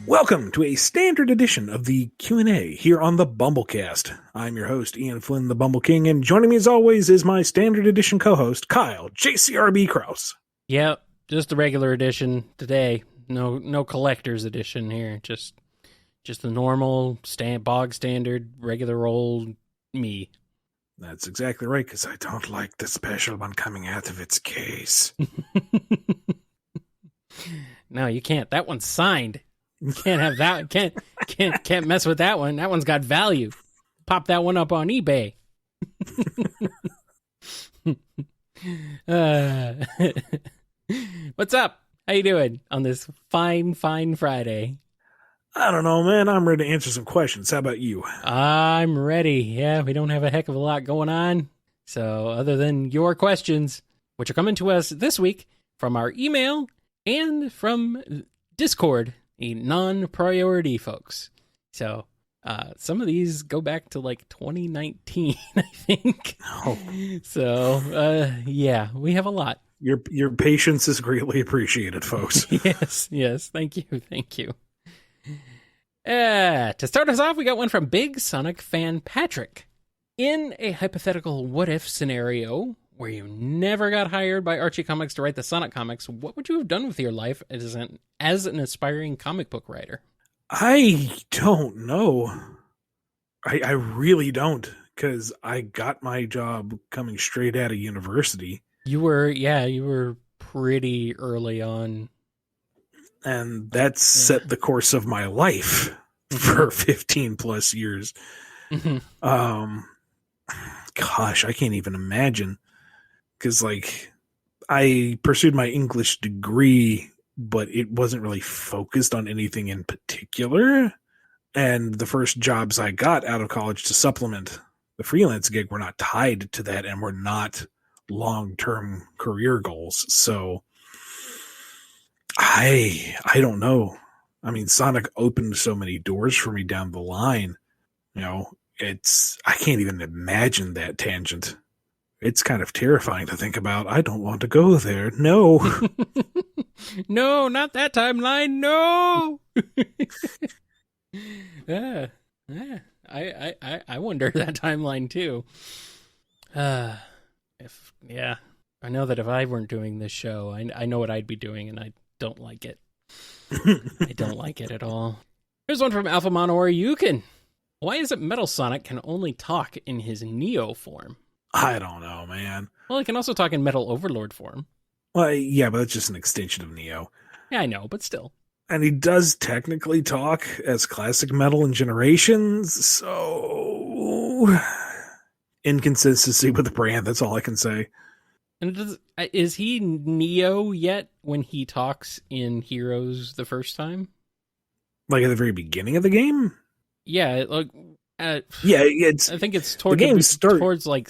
Welcome to a standard edition of the Q&A here on the BumbleKast. I'm your host, Ian Flynn, the Bumble King, and joining me as always is my standard edition co-host, Kyle, JCRB Krause. Yep, just the regular edition today. No collector's edition here. Just the normal, bog standard, regular old me. That's exactly right, because I don't like the special one coming out of its case. No, you can't. That one's signed. You can't have that. Can't mess with that one. That one's got value. Pop that one up on eBay. What's up? How you doing on this fine Friday? I don't know, man. I'm ready to answer some questions. How about you? I'm ready. Yeah, we don't have a heck of a lot going on. So other than your questions, which are coming to us this week from our email and from Discord, a non-priority folks. So some of these go back to like 2019, I think. Oh. So yeah, we have a lot. Your patience is greatly appreciated, folks. Yes. Thank you. To start us off, we got one from Big Sonic fan Patrick. In a hypothetical what-if scenario where you never got hired by Archie Comics to write the Sonic comics, what would you have done with your life as an aspiring comic book writer? I don't know. I really don't, because I got my job coming straight out of university. You were pretty early on. And that set the course of my life for 15 plus years. Mm-hmm. Gosh, I can't even imagine. Because, like, I pursued my English degree, but it wasn't really focused on anything in particular. And the first jobs I got out of college to supplement the freelance gig were not tied to that and were not long-term career goals. So I don't know. I mean, Sonic opened so many doors for me down the line. You know, I can't even imagine that tangent. It's kind of terrifying to think about. I don't want to go there. No. No, not that timeline. No. I wonder that timeline too. I know that if I weren't doing this show, I know what I'd be doing, and I don't like it. I don't like it at all. Here's one from Alpha Monor Yukin. Why is it Metal Sonic can only talk in his Neo form? I don't know, man. Well, he can also talk in Metal Overlord form. Well, yeah, but it's just an extension of Neo. Yeah, I know, but still. And he does technically talk as classic Metal in Generations, so inconsistency with the brand, that's all I can say. And is he Neo yet when he talks in Heroes the first time? Like at the very beginning of the game? Yeah, like it's. I think it's toward towards like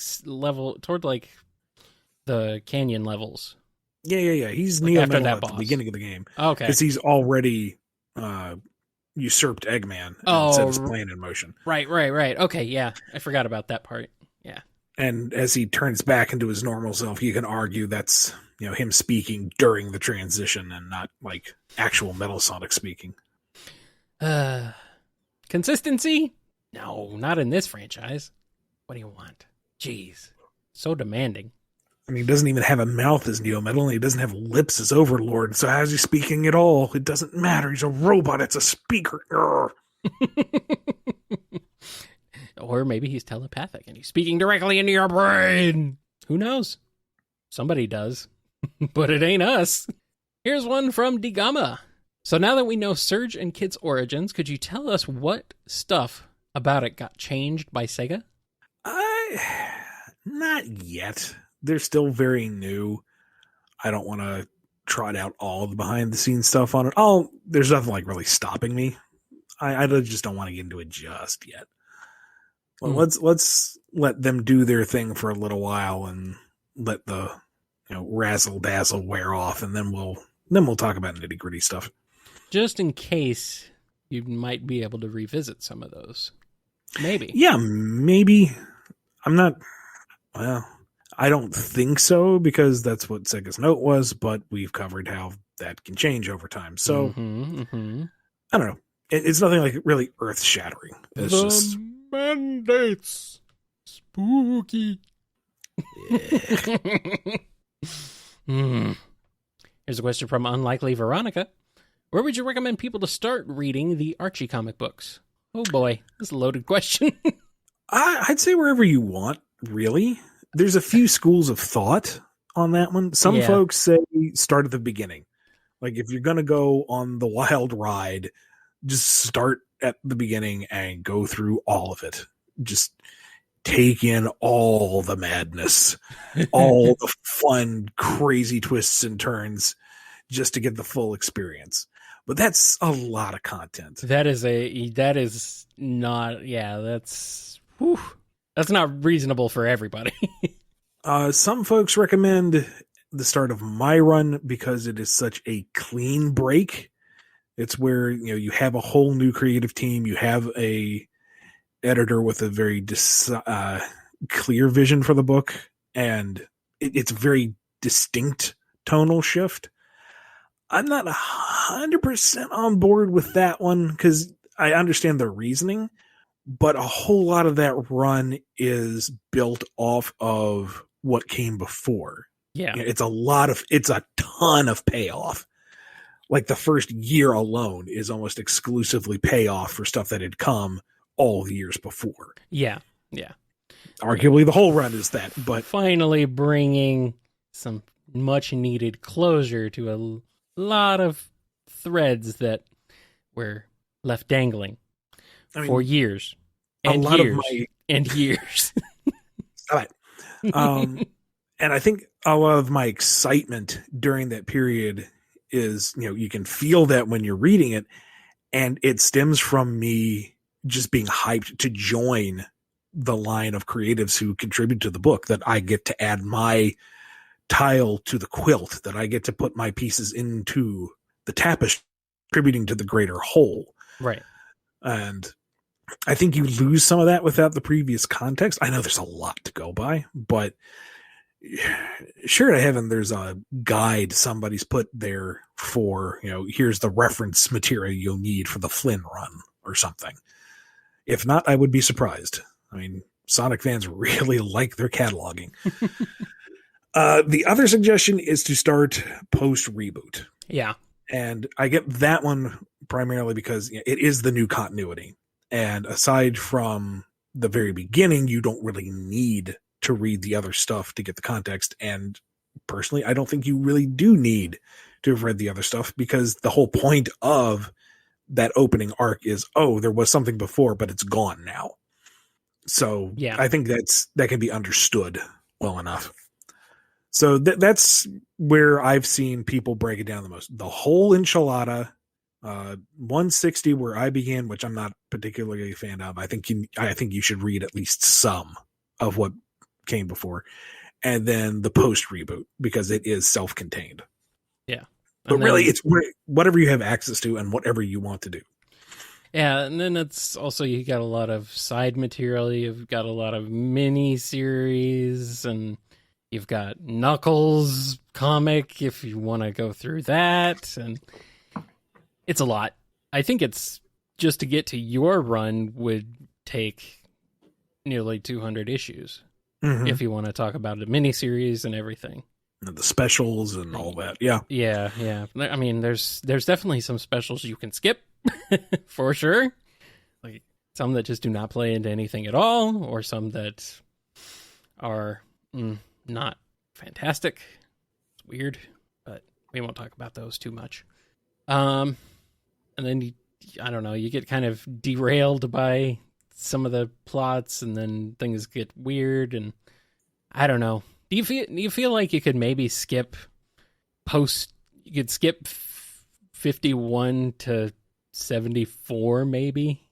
the canyon levels. Yeah. He's like Neo after Metal that at boss. the beginning of the game. Okay, because he's already usurped Eggman and set his plan in motion. Right. Okay, yeah, I forgot about that part. Yeah. And as he turns back into his normal self, you can argue that's him speaking during the transition and not like actual Metal Sonic speaking. Consistency? No, not in this franchise. What do you want? Jeez. So demanding. I mean, he doesn't even have a mouth as Neo Metal, and he doesn't have lips as Overlord, so how's he speaking at all? It doesn't matter. He's a robot. It's a speaker. Or maybe he's telepathic, and he's speaking directly into your brain. Who knows? Somebody does. But it ain't us. Here's one from Digama. So now that we know Surge and Kid's origins, could you tell us what stuff about it got changed by Sega? Not yet. They're still very new. I don't want to trot out all the behind-the-scenes stuff on it. There's nothing like really stopping me. I just don't want to get into it just yet. Well, let's let them do their thing for a little while and let the razzle dazzle wear off, and then we'll talk about nitty-gritty stuff. Just in case you might be able to revisit some of those. Maybe. Yeah, maybe. I don't think so, because that's what Sega's note was, but we've covered how that can change over time. So, I don't know. It's nothing like really earth shattering. It's the just mandates. Spooky. Hmm. Here's a question from Unlikely Veronica. Where would you recommend people to start reading the Archie comic books? Oh boy, this is a loaded question. I'd say wherever you want, really. There's a few schools of thought on that one. Some Yeah. folks say start at the beginning. Like if you're going to go on the wild ride, just start at the beginning and go through all of it. Just take in all the madness, all the fun, crazy twists and turns just to get the full experience. But that's a lot of content. That's not reasonable for everybody. Some folks recommend the start of my run because it is such a clean break. It's where you have a whole new creative team. You have a editor with a very clear vision for the book, and it's a very distinct tonal shift. I'm not 100% on board with that one because I understand the reasoning, but a whole lot of that run is built off of what came before. Yeah. It's a ton of payoff. Like the first year alone is almost exclusively payoff for stuff that had come all the years before. Yeah. Yeah. Arguably the whole run is that, but finally bringing some much needed closure to a lot of threads that were left dangling for years and years. All right. And I think a lot of my excitement during that period is, you can feel that when you're reading it, and it stems from me just being hyped to join the line of creatives who contribute to the book, that I get to add my tile to the quilt, that I get to put my pieces into the tapestry, contributing to the greater whole. Right. And I think you lose some of that without the previous context. I know there's a lot to go by, but sure to heaven, there's a guide somebody's put there for, here's the reference material you'll need for the Flynn run or something. If not, I would be surprised. I mean, Sonic fans really like their cataloging. The other suggestion is to start post reboot. Yeah. And I get that one primarily because it is the new continuity. And aside from the very beginning, you don't really need to read the other stuff to get the context. And personally, I don't think you really do need to have read the other stuff, because the whole point of that opening arc is, there was something before, but it's gone now. So yeah. I think that can be understood well enough. So that's where I've seen people break it down the most. The whole enchilada, 160 where I began, which I'm not particularly a fan of. I think you should read at least some of what came before, and then the post reboot, because it is self-contained. Yeah. But really, it's whatever you have access to and whatever you want to do. Yeah, and then it's also, you got a lot of side material. You've got a lot of mini series, and you've got Knuckles comic if you want to go through that, and it's a lot. I think it's just to get to your run would take nearly 200 issues if you want to talk about the miniseries and everything. And the specials and all that. Yeah. Yeah, yeah. I mean, there's definitely some specials you can skip for sure. Like some that just do not play into anything at all, or some that are not fantastic. It's weird, but we won't talk about those too much. And then I don't know, you get kind of derailed by some of the plots, and then things get weird, and I don't know. Do you feel like you could maybe skip 51 to 74 maybe?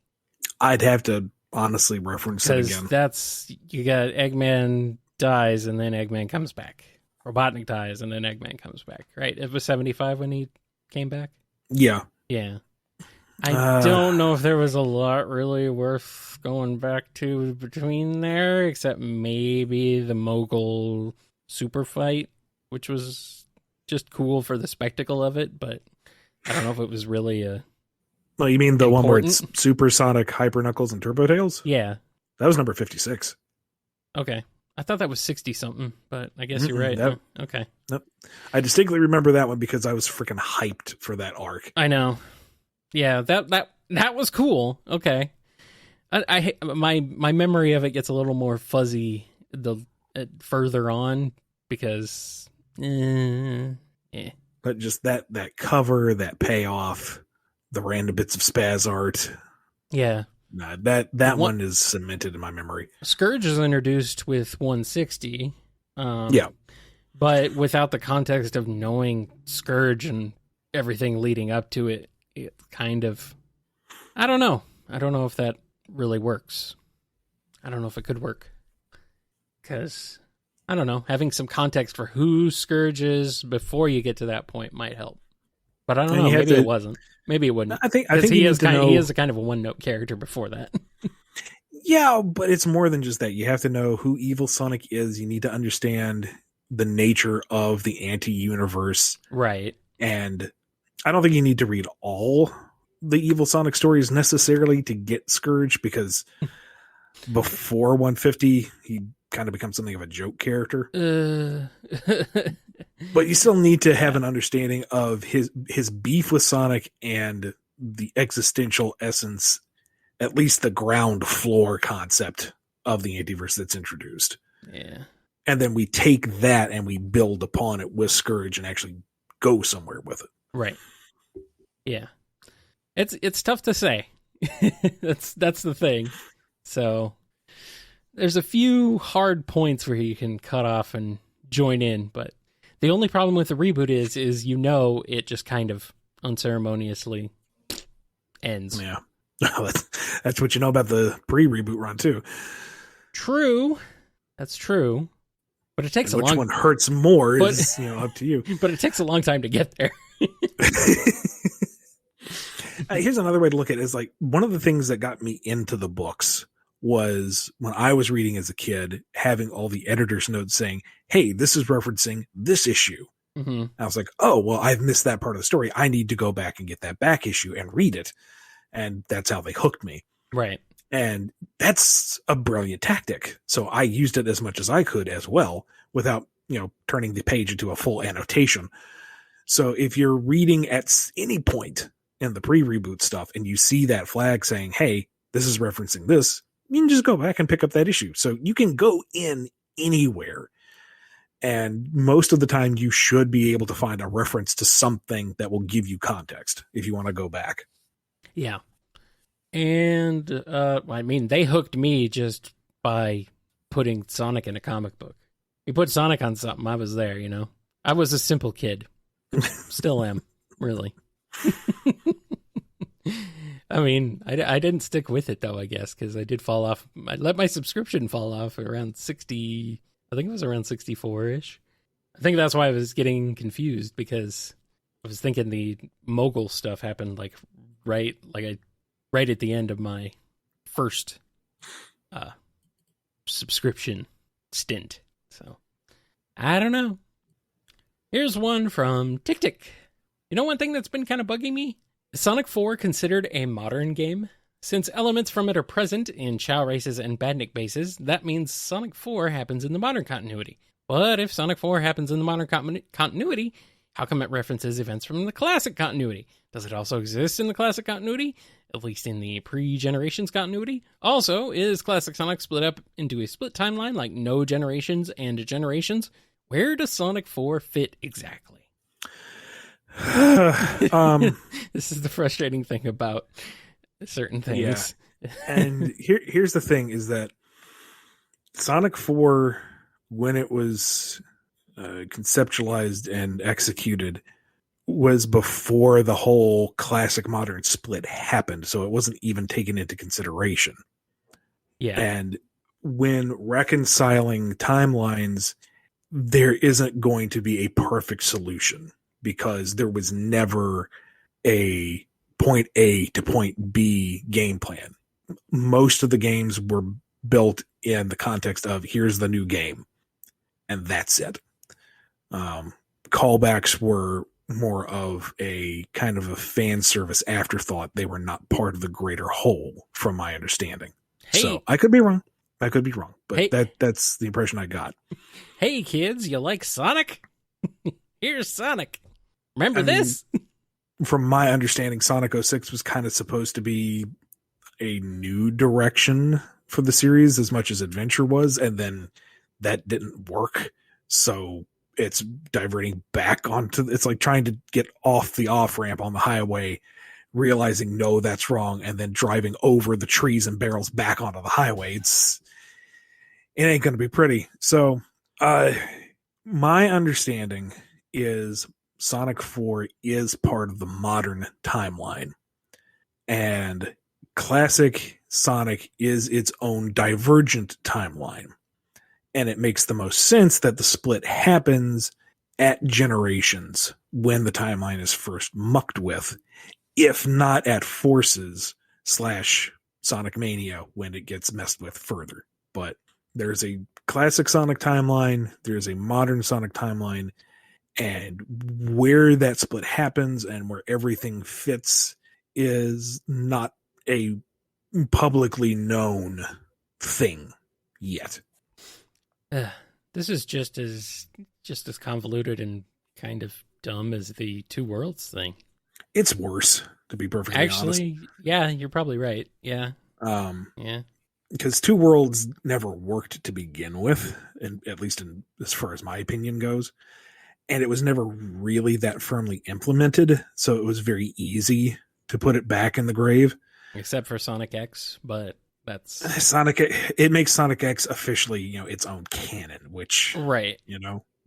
I'd have to honestly reference it again. That's, you got Eggman dies and then Eggman comes back. Robotnik dies and then Eggman comes back, right? It was 75 when he came back? Yeah. Yeah. I don't know if there was a lot really worth going back to between there, except maybe the Mogul super fight, which was just cool for the spectacle of it, but I don't know if it was really a Well, you mean the one where it's important. Supersonic, Hyper Knuckles, and Turbo Tails? Yeah. That was number 56. Okay. I thought that was 60 something, but I guess you're right. That, Okay. nope. I distinctly remember that one because I was freaking hyped for that arc. I know. Yeah, that was cool. Okay. My memory of it gets a little more fuzzy the further on because But just that cover, that payoff, the random bits of spaz art. Yeah. Nah, that one is cemented in my memory. Scourge is introduced with 160. Yeah. But without the context of knowing Scourge and everything leading up to it, it kind of... I don't know. I don't know if that really works. I don't know if it could work. Because, I don't know, having some context for who Scourge is before you get to that point might help. But I don't know. Maybe it wasn't. Maybe it wouldn't. I think he is a kind of a one-note character before that. Yeah, but it's more than just that. You have to know who Evil Sonic is. You need to understand the nature of the anti-universe. Right. And I don't think you need to read all the Evil Sonic stories necessarily to get Scourge, because before 150, he kind of becomes something of a joke character. But you still need to have an understanding of his beef with Sonic and the existential essence, at least the ground floor concept of the antiverse that's introduced. Yeah. And then we take that and we build upon it with Scourge and actually go somewhere with it. Right. Yeah. It's tough to say. That's the thing. So there's a few hard points where you can cut off and join in, but the only problem with the reboot is it just kind of unceremoniously ends. Yeah. That's what you know about the pre-reboot run too. True. That's true. But it takes and which one hurts more is up to you. But it takes a long time to get there. Here's another way to look at it, is like one of the things that got me into the books was when I was reading as a kid, having all the editor's notes saying, hey, this is referencing this issue. Mm-hmm. I was like, oh, well, I've missed that part of the story. I need to go back and get that back issue and read it. And that's how they hooked me. Right. And that's a brilliant tactic. So I used it as much as I could as well, without, turning the page into a full annotation. So if you're reading at any point in the pre-reboot stuff and you see that flag saying, hey, this is referencing this, you can just go back and pick up that issue. So you can go in anywhere. And most of the time you should be able to find a reference to something that will give you context if you want to go back. Yeah. And, they hooked me just by putting Sonic in a comic book. You put Sonic on something, I was there, I was a simple kid. Still am, really. I didn't stick with it, though, I guess, because I did fall off. I let my subscription fall off around 60, I think it was around 64-ish. I think that's why I was getting confused, because I was thinking the mogul stuff happened, right at the end of my first subscription stint. So, I don't know. Here's one from Tick Tick. One thing that's been kind of bugging me? Is Sonic 4 considered a modern game? Since elements from it are present in Chow races and Badnik bases, that means Sonic 4 happens in the modern continuity. But if Sonic 4 happens in the modern continuity, how come it references events from the classic continuity? Does it also exist in the classic continuity? At least in the pre-Generations continuity? Also, is Classic Sonic split up into a split timeline like No Generations and Generations? Where does Sonic 4 fit exactly? This is the frustrating thing about certain things. Yeah. And here's the thing, is that Sonic 4, when it was conceptualized and executed, was before the whole classic modern split happened, so it wasn't even taken into consideration. Yeah. And when reconciling timelines, there isn't going to be a perfect solution, because there was never a point A to point B game plan. Most of the games were built in the context of, here's the new game, and that's it. Callbacks were more of a kind of a fan service afterthought. They were not part of the greater whole, from my understanding. Hey. So I could be wrong. But Hey. that's the impression I got. Hey, kids, you like Sonic? Here's Sonic. Remember this? From my understanding, Sonic 06 was kind of supposed to be a new direction for the series as much as Adventure was, and then that didn't work. So it's diverting back onto, it's like trying to get off the off ramp on the highway, realizing no, that's wrong, and then driving over the trees and barrels back onto the highway. It ain't going to be pretty. So my understanding is Sonic 4 is part of the modern timeline, and classic Sonic is its own divergent timeline. And it makes the most sense that the split happens at Generations, when the timeline is first mucked with, if not at Forces / Sonic Mania, when it gets messed with further. But there's a classic Sonic timeline, there's a modern Sonic timeline, and where that split happens and where everything fits is not a publicly known thing yet. This is just as convoluted and kind of dumb as the Two Worlds thing. It's worse, to be perfectly honest. Actually, yeah, you're probably right. Yeah. Yeah. Because Two Worlds never worked to begin with, and at least as far as my opinion goes. And it was never really that firmly implemented, so it was very easy to put it back in the grave. Except for Sonic X, but that's Sonic. It makes Sonic X officially, its own canon, which, right.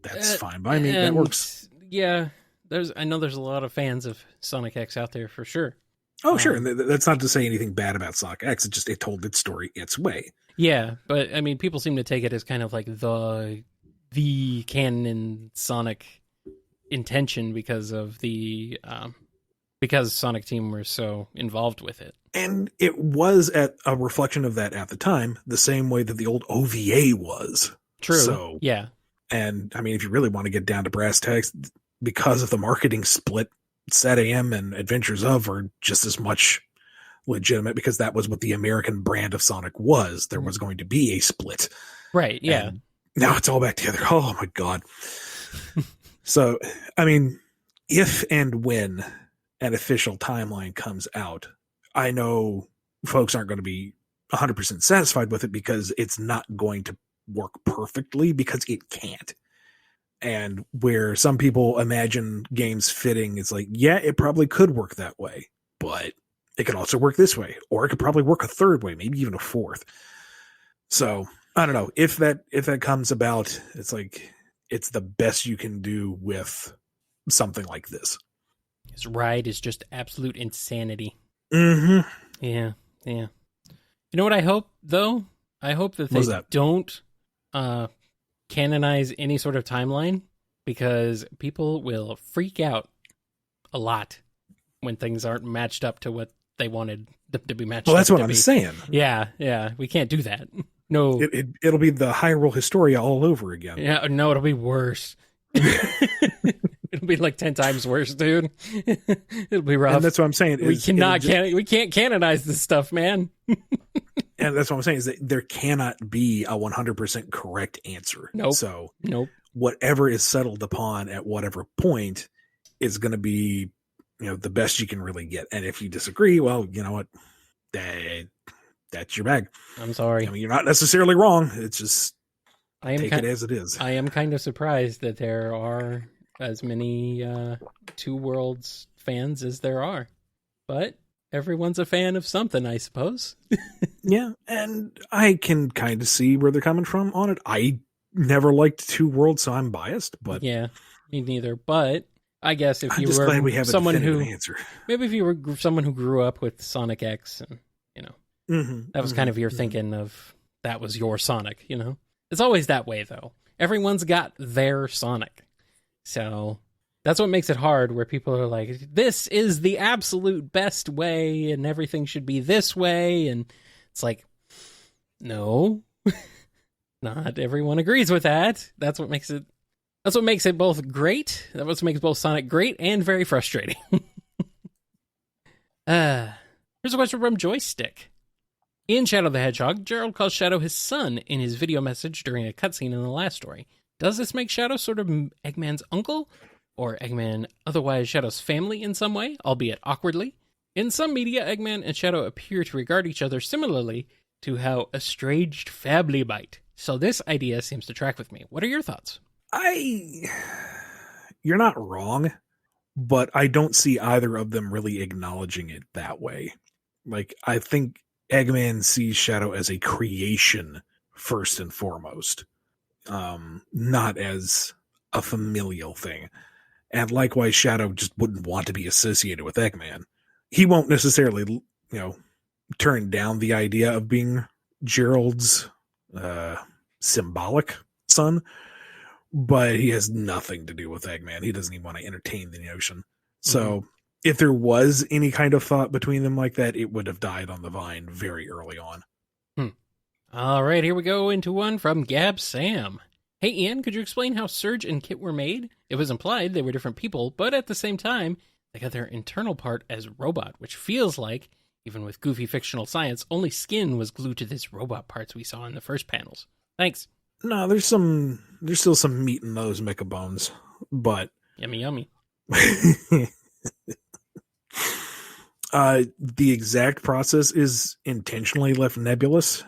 That's fine by me. That works. Yeah, I know there's a lot of fans of Sonic X out there for sure. Oh, sure. And that's not to say anything bad about Sonic X. It told its story its way. Yeah, but I mean, people seem to take it as kind of like the canon Sonic intention because of because Sonic Team were so involved with it. And it was a reflection of that at the time, the same way that the old OVA was. True. So, yeah. And I mean, if you really want to get down to brass tacks, because of the marketing split, Sat AM and Adventures of are just as much legitimate, because that was what the American brand of Sonic was. There was going to be a split. Right, yeah. And now it's all back together. Oh my God. So, I mean, if and when an official timeline comes out, I know folks aren't going to be 100% satisfied with it, because it's not going to work perfectly, because it can't. And where some people imagine games fitting, it's like, yeah, it probably could work that way, but it could also work this way, or it could probably work a third way, maybe even a fourth. So I don't know if that comes about. It's like, it's the best you can do with something like this. His ride is just absolute insanity. Mm-hmm. Yeah. You know what I hope, though? I hope that they don't canonize any sort of timeline, because people will freak out a lot when things aren't matched up to what they wanted them to be matched up. Well, that's what I'm saying. Yeah. We can't do that. No. It'll be the Hyrule Historia all over again. Yeah, no, it'll be worse. It'll be like 10 times worse, dude. It'll be rough. And that's what I'm saying. We can't canonize this stuff, man. And that's what I'm saying, is that there cannot be a 100% correct answer. Nope. So whatever is settled upon at whatever point is going to be, the best you can really get. And if you disagree, well, you know what? That's your bag. I'm sorry. You're not necessarily wrong. It's just take it as it is. I am kind of surprised that there are as many Two Worlds fans as there are. But everyone's a fan of something, I suppose. Yeah, and I can kind of see where they're coming from on it. I never liked Two Worlds, so I'm biased. But yeah, me neither. But I guess if you were glad we have someone who answer. Maybe if you were someone who grew up with Sonic X, and that was kind of your thinking of that was your Sonic. It's always that way, though. Everyone's got their Sonic, so that's what makes it hard, where people are like, this is the absolute best way and everything should be this way. And it's like, no, not everyone agrees with that. That's what makes it That's what makes it both great. That's what makes both Sonic great and very frustrating. Here's a question from Joystick. In Shadow the Hedgehog, Gerald calls Shadow his son in his video message during a cutscene in the last story. Does this make Shadow sort of Eggman's uncle? Or Eggman otherwise Shadow's family in some way, albeit awkwardly? In some media, Eggman and Shadow appear to regard each other similarly to how estranged family might. So this idea seems to track with me. What are your thoughts? You're not wrong, but I don't see either of them really acknowledging it that way. Like, I think Eggman sees Shadow as a creation first and foremost, not as a familial thing. And likewise, Shadow just wouldn't want to be associated with Eggman. He won't necessarily, turn down the idea of being Gerald's symbolic son, but he has nothing to do with Eggman. He doesn't even want to entertain the notion. So if there was any kind of thought between them like that, it would have died on the vine very early on. All right, here we go into one from Gab Sam. Hey, Ian, could you explain how Surge and Kit were made? It was implied they were different people, but at the same time, they got their internal part as robot, which feels like, even with goofy fictional science, only skin was glued to this robot parts we saw in the first panels. Thanks. No, there's still some meat in those mecha bones, but Yummy, yummy. The exact process is intentionally left nebulous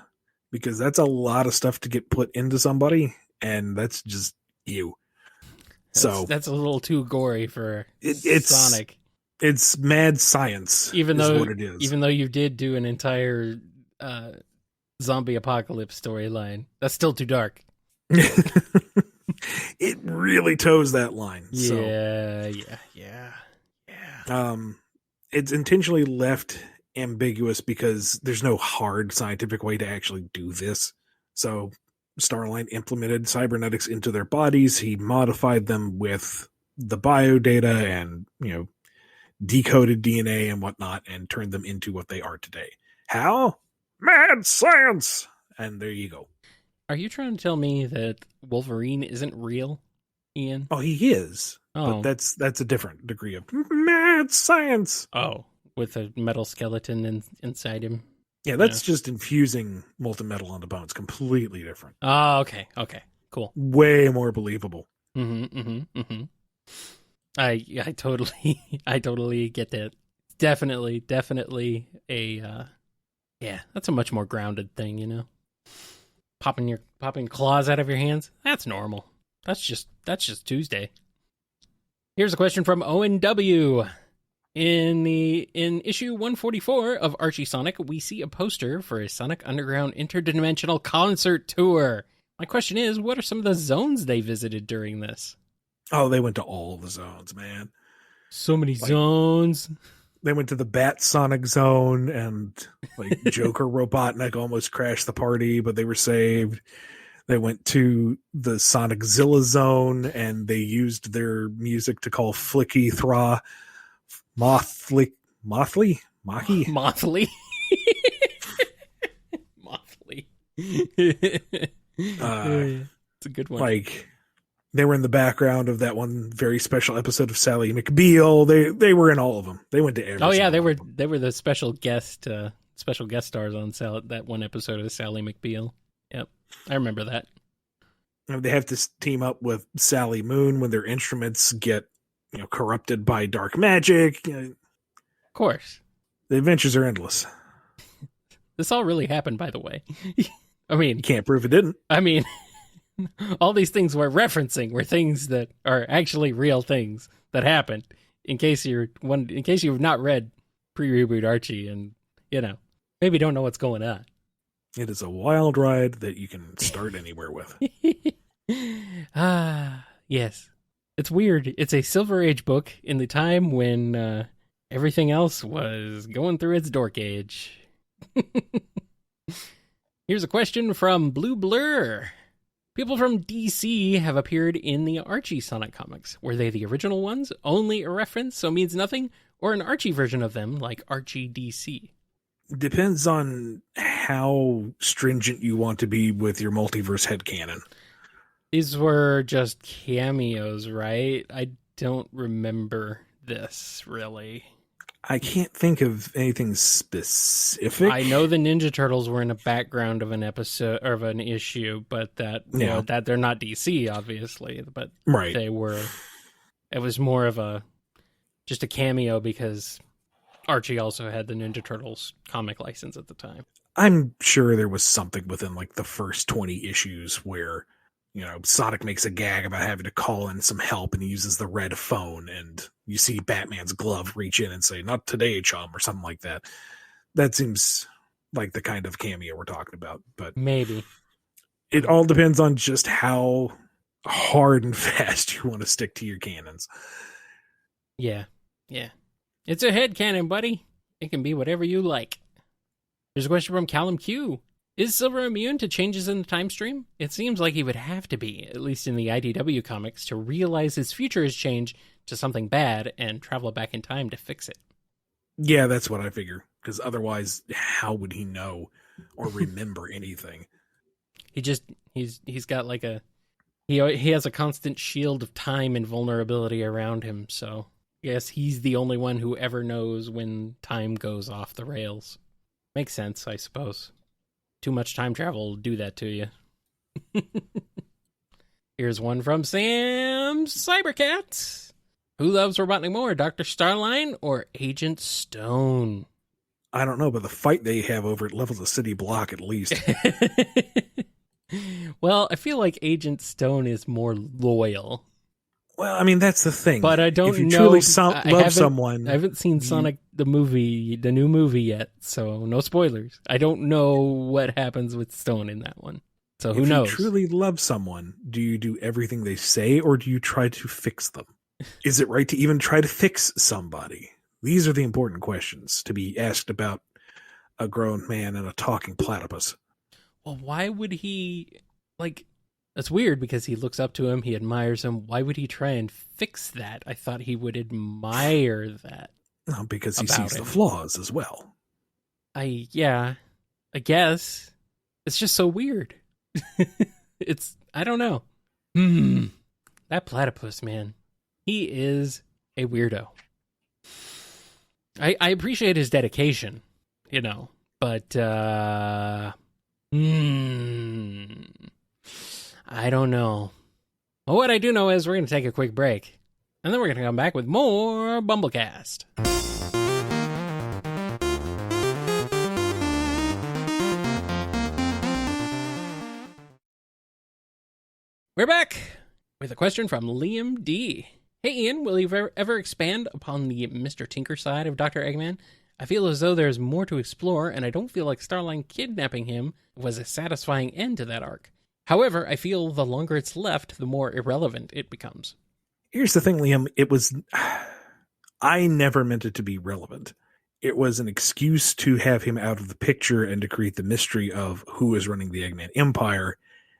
because that's a lot of stuff to get put into somebody, and that's just you. That's a little too gory for it's Sonic. It's mad science, even is though what it is. Even though you did do an entire zombie apocalypse storyline, that's still too dark. It really toes that line. Yeah. It's intentionally left ambiguous because there's no hard scientific way to actually do this. So Starline implemented cybernetics into their bodies. He modified them with the biodata and, decoded DNA and whatnot and turned them into what they are today. How? Mad science! And there you go. Are you trying to tell me that Wolverine isn't real, Ian? Oh, he is. Oh. But that's a different degree of mad science. Oh, with a metal skeleton inside him. Yeah, that's just infusing molten metal onto bones. Completely different. Oh, okay, cool. Way more believable. I totally get that. Definitely a that's a much more grounded thing, Popping claws out of your hands, that's normal. That's just Tuesday. Here's a question from Owen W. In issue 144 of Archie Sonic, we see a poster for a Sonic Underground Interdimensional Concert Tour. My question is, what are some of the zones they visited during this? Oh, they went to all the zones, man. So many zones. They went to the Bat Sonic zone, and Joker Robotnik almost crashed the party, but they were saved. They went to the Soniczilla zone, and they used their music to call Flicky Thra Mothly. Mothly. It's a good one. They were in the background of that one very special episode of Sally McBeal. They were in all of them. They went to every. Oh yeah, they were the special guest stars on that one episode of Sally McBeal. Yep, I remember that. They have to team up with Sally Moon when their instruments get corrupted by dark magic. Of course, the adventures are endless. This all really happened, by the way. I mean, you can't prove it didn't. I mean, all these things we're referencing were things that are actually real things that happened. In case you've not read pre-reboot Archie, and maybe don't know what's going on. It is a wild ride that you can start anywhere with. Yes. It's weird. It's a Silver Age book in the time when everything else was going through its dork age. Here's a question from Blue Blur. People from DC have appeared in the Archie Sonic comics. Were they the original ones, only a reference, so means nothing, or an Archie version of them, like Archie DC? Depends on how stringent you want to be with your multiverse headcanon. These were just cameos, right? I don't remember this, really. I can't think of anything specific. I know the Ninja Turtles were in the background of an episode or of an issue, but that that they're not DC, obviously, but right. they were. It was more of just a cameo because Archie also had the Ninja Turtles comic license at the time. I'm sure there was something within like the first 20 issues where, Sonic makes a gag about having to call in some help and he uses the red phone and you see Batman's glove reach in and say, "Not today, chum," or something like that. That seems like the kind of cameo we're talking about, but maybe it all depends on just how hard and fast you want to stick to your canons. Yeah. It's a headcanon, buddy. It can be whatever you like. There's a question from Callum Q. Is Silver immune to changes in the time stream? It seems like he would have to be, at least in the IDW comics, to realize his future has changed to something bad and travel back in time to fix it. Yeah, that's what I figure. Because otherwise, how would he know or remember anything? He's got like he has a constant shield of time and vulnerability around him, so I guess he's the only one who ever knows when time goes off the rails. Makes sense, I suppose. Too much time travel will do that to you. Here's one from Sam Cybercat. Who loves Robotnik more, Dr. Starline or Agent Stone? I don't know, but the fight they have over at Level of the City Block, at least. Well, I feel like Agent Stone is more loyal. Well, I mean, that's the thing. But I don't if you know. Truly love someone. I haven't seen Sonic the new movie yet, so no spoilers. I don't know what happens with Stone in that one. So who knows? If you truly love someone, do you do everything they say or do you try to fix them? Is it right to even try to fix somebody? These are the important questions to be asked about a grown man and a talking platypus. Well, why would he, that's weird because he looks up to him, he admires him. Why would he try and fix that? I thought he would admire that. No, because he sees the flaws as well. I guess. It's just so weird. I don't know. That platypus, man. He is a weirdo. I appreciate his dedication, but I don't know. Well, what I do know is we're going to take a quick break, and then we're going to come back with more BumbleKast. We're back with a question from Liam D. Hey Ian, will you ever expand upon the Mr. Tinker side of Dr. Eggman? I feel as though there's more to explore, and I don't feel like Starline kidnapping him was a satisfying end to that arc. However, I feel the longer it's left, the more irrelevant it becomes. Here's the thing, Liam. I never meant it to be relevant. It was an excuse to have him out of the picture and to create the mystery of who is running the Eggman Empire.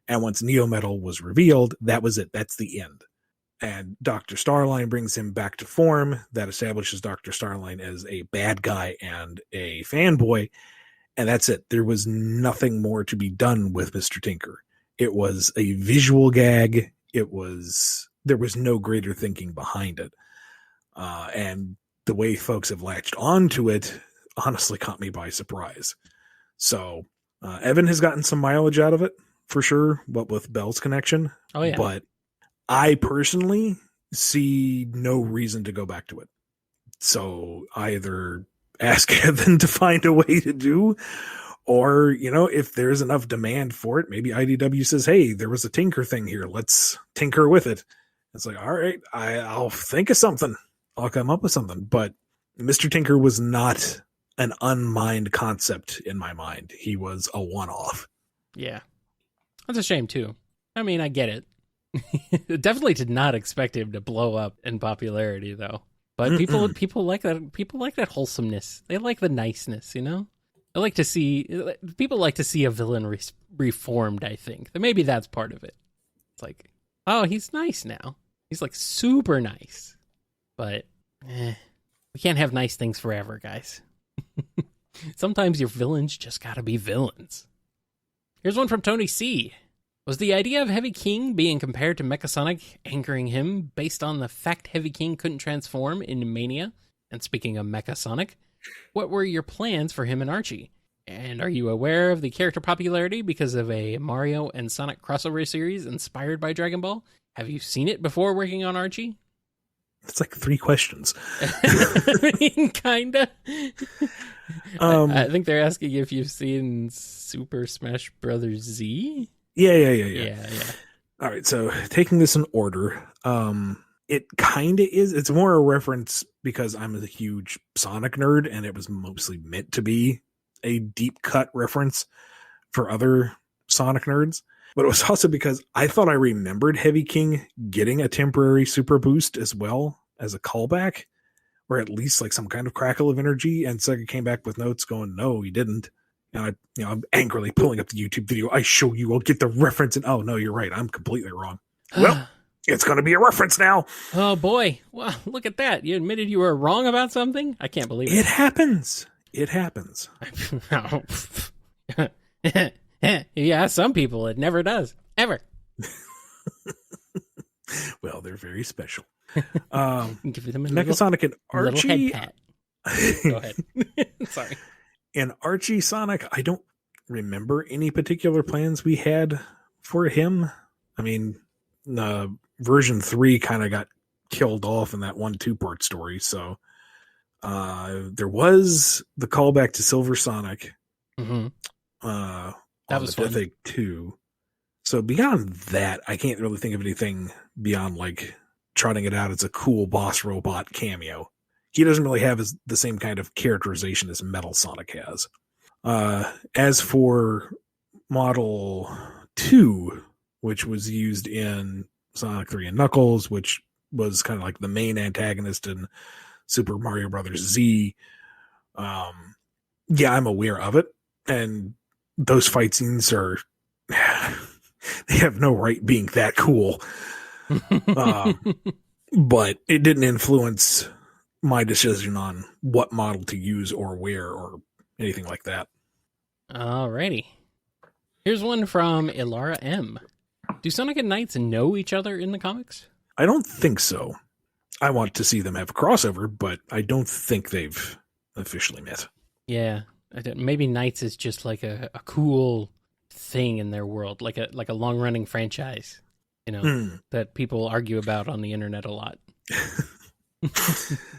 And once Neo-Metal was revealed, that was it. That's the end. And Dr. Starline brings him back to form. That establishes Dr. Starline as a bad guy and a fanboy. And that's it. There was nothing more to be done with Mr. Tinker. It was a visual gag. There was no greater thinking behind it. And the way folks have latched onto it honestly caught me by surprise. So Evan has gotten some mileage out of it, for sure, what with Bell's connection. Oh, yeah. But I personally see no reason to go back to it. So either ask Evan to find a way to do, or, if there's enough demand for it, maybe IDW says, hey, there was a Tinker thing here. Let's tinker with it. It's like, all right, I'll think of something. I'll come up with something. But Mr. Tinker was not an unmined concept in my mind. He was a one-off. Yeah. That's a shame, too. I mean, I get it. Definitely did not expect him to blow up in popularity, though. But people like that. People like that wholesomeness. They like the niceness, People like to see a villain reformed. I think that maybe that's part of it. It's like, oh, he's nice now. He's like super nice. But we can't have nice things forever, guys. Sometimes your villains just gotta be villains. Here's one from Tony C. Was the idea of Heavy King being compared to Mechasonic anchoring him based on the fact Heavy King couldn't transform in Mania? And speaking of Mechasonic, what were your plans for him and Archie? And are you aware of the character popularity because of a Mario and Sonic crossover series inspired by Dragon Ball? Have you seen it before working on Archie? It's like 3 questions. I mean, kinda. I think they're asking if you've seen Super Smash Bros. Z. Yeah. All right, so taking this in order, it kind of is. It's more a reference because I'm a huge Sonic nerd, and it was mostly meant to be a deep cut reference for other Sonic nerds. But it was also because I thought I remembered Heavy King getting a temporary super boost as well as a callback, or at least like some kind of crackle of energy. And Sega came back with notes going, "No, he didn't." And I'm angrily pulling up the YouTube video. I show you, I'll get the reference. And oh no, you're right. I'm completely wrong. Well, it's going to be a reference now. Oh boy. Well, look at that. You admitted you were wrong about something? I can't believe it. It happens. It happens. Yeah, some people, it never does. Ever. Well, they're very special. Give them a Mechasonic and Archie. Head pat. Go ahead. Sorry. And Archie Sonic, I don't remember any particular plans we had for him. I mean, version 3 kind of got killed off in that 1-2-part story. So there was the callback to Silver Sonic. Mm-hmm. That was Death Egg 2. So beyond that, I can't really think of anything beyond like trotting it out as a cool boss robot cameo. He doesn't really have the same kind of characterization as Metal Sonic has. As for Model 2, which was used in Sonic 3 and Knuckles, which was kind of like the main antagonist in Super Mario Bros. Z, yeah, I'm aware of it. And those fight scenes are... they have no right being that cool. But it didn't influence my decision on what model to use or where or anything like that. Alrighty. Here's one from Ilara M. Do Sonic and Knights know each other in the comics? I don't think so. I want to see them have a crossover, but I don't think they've officially met. Yeah. Maybe Knights is just like a cool thing in their world, like a long-running franchise, that people argue about on the internet a lot.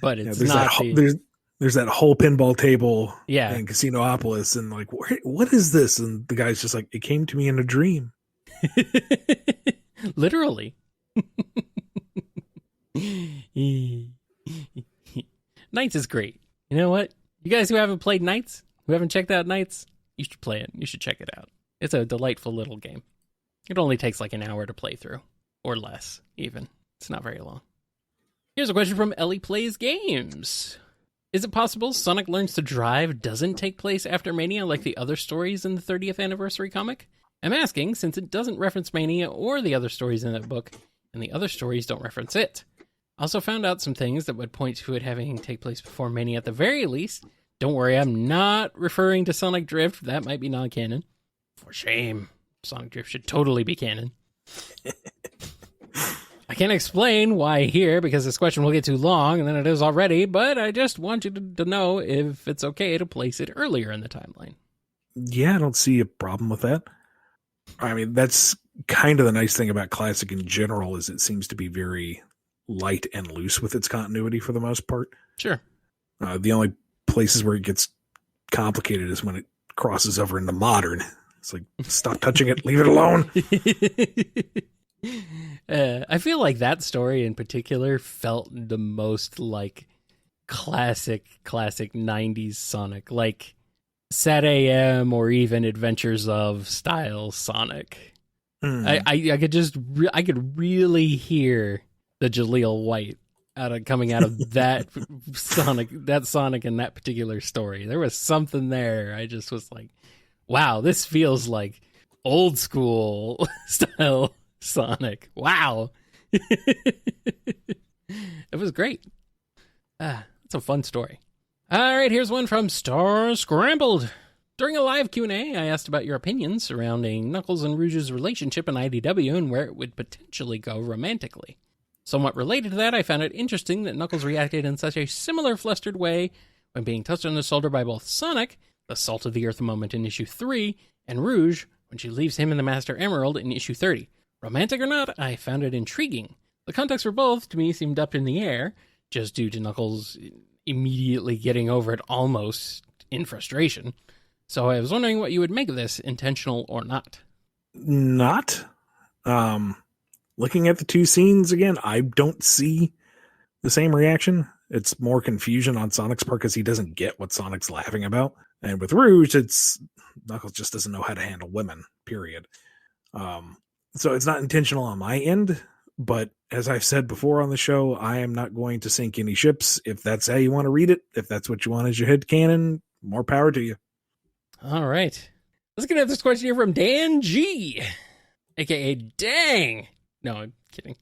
But it's there's that whole pinball table in Casinopolis, and like, what is this? And the guy's just like, it came to me in a dream. Literally. Knights is great. You know what? You guys who haven't played Knights, who haven't checked out Knights, you should play it. You should check it out. It's a delightful little game. It only takes like an hour to play through, or less even. It's not very long. Here's a question from Ellie Plays Games. Is it possible Sonic Learns to Drive doesn't take place after Mania like the other stories in the 30th anniversary comic? I'm asking since it doesn't reference Mania or the other stories in that book, and the other stories don't reference it. Also found out some things that would point to it having take place before Mania at the very least. Don't worry, I'm not referring to Sonic Drift. That might be non-canon. For shame. Sonic Drift should totally be canon. I can't explain why here, because this question will get too long, and then it is already, but I just want you to know if it's okay to place it earlier in the timeline. Yeah, I don't see a problem with that. I mean, that's kind of the nice thing about Classic in general, is it seems to be very light and loose with its continuity for the most part. Sure. The only places where it gets complicated is when it crosses over into modern. It's like, stop touching it, leave it alone. I feel like that story in particular felt the most like classic 90s Sonic, like Sat AM or even Adventures of style Sonic. I could really hear the Jaleel White coming out of that Sonic in that particular story. There was something there. I just was like, wow, this feels like old school style Sonic. Wow. It was great. It's a fun story. All right, here's one from Star Scrambled. During a live Q&A, I asked about your opinions surrounding Knuckles and Rouge's relationship in IDW and where it would potentially go romantically. Somewhat related to that, I found it interesting that Knuckles reacted in such a similar flustered way when being touched on the shoulder by both Sonic, the Salt of the Earth moment in issue 3, and Rouge when she leaves him and the Master Emerald in issue 30. Romantic or not, I found it intriguing. The context for both, to me, seemed up in the air, just due to Knuckles immediately getting over it almost in frustration. So I was wondering what you would make of this, intentional or not. Not. Looking at the two scenes again, I don't see the same reaction. It's more confusion on Sonic's part because he doesn't get what Sonic's laughing about. And with Rouge, it's Knuckles just doesn't know how to handle women, period. So it's not intentional on my end, but as I've said before on the show, I am not going to sink any ships. If that's how you want to read it, if that's what you want as your headcanon, more power to you. All right. Let's get at this question here from Dan G, a.k.a. Dang. No, I'm kidding.